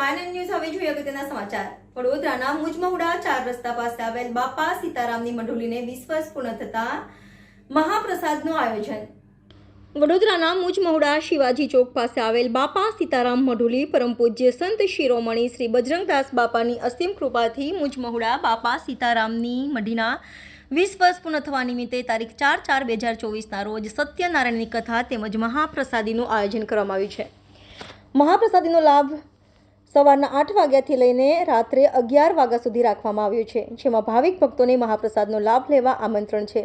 વાયન news હવે જોઈએ અગત્યના સમાચાર। વડોદરાના મુજમહુડા 4 રસ્તા પાસે આવેલ બાપા સીતારામની મંડોલીને 20 વર્ષ પૂર્ણ થતા મહાપ્રસાદનું આયોજન। વડોદરાના મુજમહુડા શિવાજી ચોક પાસે આવેલ બાપા સીતારામ મંડોલી પરમ પૂજ્ય સંત શિરોમણી શ્રી બજરંગદાસ બાપાની અસીમ કૃપાથી મુજમહુડા બાપા સીતારામની મંડીના 20 વર્ષ પૂર્ણ થવા નિમિત્તે તારીખ 4/4/2024ના રોજ સત્યનારાયણની કથા તેમજ મહાપ્રસાદીનું આયોજન કરવામાં આવ્યું છે। મહાપ્રસાદીનો લાભ સવારના 8 વાગ્યાથી લઈને રાત્રે 11 વાગ્યા સુધી રાખવામાં આવ્યો છે, જેમાં ભાવિક ભક્તોને મહાપ્રસાદનો લાભ લેવા આમંત્રણ છે।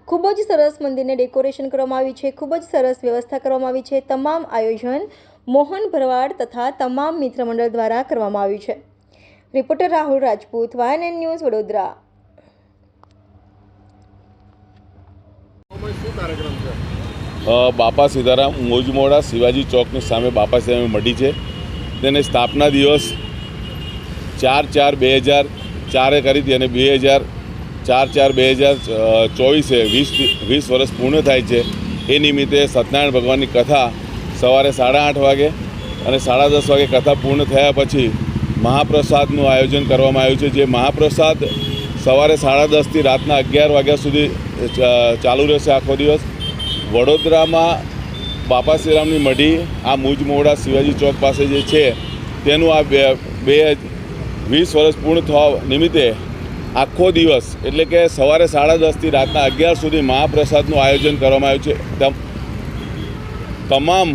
ખૂબ જ સરસ મંદિરને ડેકોરેશન કરવામાં આવ્યું છે, ખૂબ જ સરસ વ્યવસ્થા કરવામાં આવી છે। તમામ આયોજન મોહન ભરવાડ તથા તમામ મિત્ર મંડળ દ્વારા કરવામાં આવ્યું છે। રિપોર્ટર રાહુલ રાજપૂત, વાયન ન્યૂઝ, વડોદરા। બાપા સીતારામ મુજમહુડા શિવાજી ચોકની સામે બાપા સીતારામની મંડી છે। તેને સ્થાપના દિવસ 4/4/2004 કરી હતી અને 4/4/2024 20 વર્ષ પૂર્ણ થાય છે। એ નિમિત્તે સત્યનારાયણ ભગવાનની કથા સવારે 8:30 વાગે અને 10:30 વાગે કથા પૂર્ણ થયા પછી મહાપ્રસાદનું આયોજન કરવામાં આવ્યું છે। જે મહાપ્રસાદ સવારે 10:30 થી રાતના 11 વાગ્યા સુધી ચાલુ રહેશે આખો દિવસ। વડોદરામાં બાપા શ્રીરામની મઢી આ મુજમહુડા શિવાજી ચોક પાસે જે છે તેનું આ 20 વર્ષ પૂર્ણ થવા નિમિત્તે આખો દિવસ એટલે કે સવારે 10:30 થી રાતના 11 સુધી મહાપ્રસાદનું આયોજન કરવામાં આવ્યું છે। તમામ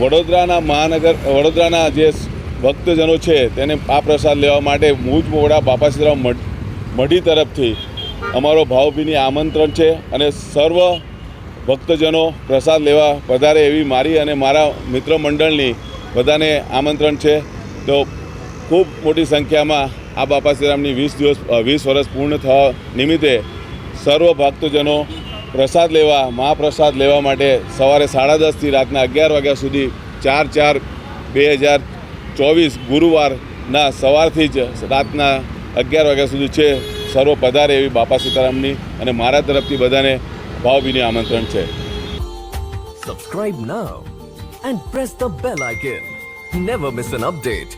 વડોદરાના જે ભક્તજનો છે તેને આ પ્રસાદ લેવા માટે મુજમહુડા બાપા શ્રીરામ મઢી તરફથી અમારો ભાવભીની આમંત્રણ છે અને સર્વ ભક્તજનો પ્રસાદ લેવા પધારે એવી મારી અને મારા મિત્ર મંડળની બધાને આમંત્રણ છે। તો ખૂબ મોટી સંખ્યામાં આ બાપા શ્રીરામની 20 વર્ષ પૂર્ણ થવા નિમિત્તે સર્વ ભક્તજનો પ્રસાદ લેવા મહાપ્રસાદ લેવા માટે સવારે 10:30 થી રાતના 11 વાગ્યા સુધી 4/4/2024 ગુરુવારના સવારથી જ રાતના 11 વાગ્યા સુધી છે। સર્વ પધારે એવી બાપા સીતારામની અને મારા તરફથી બધાને ભાવભીની આમંત્રણ છે। Subscribe now and press the bell icon. Never miss an update.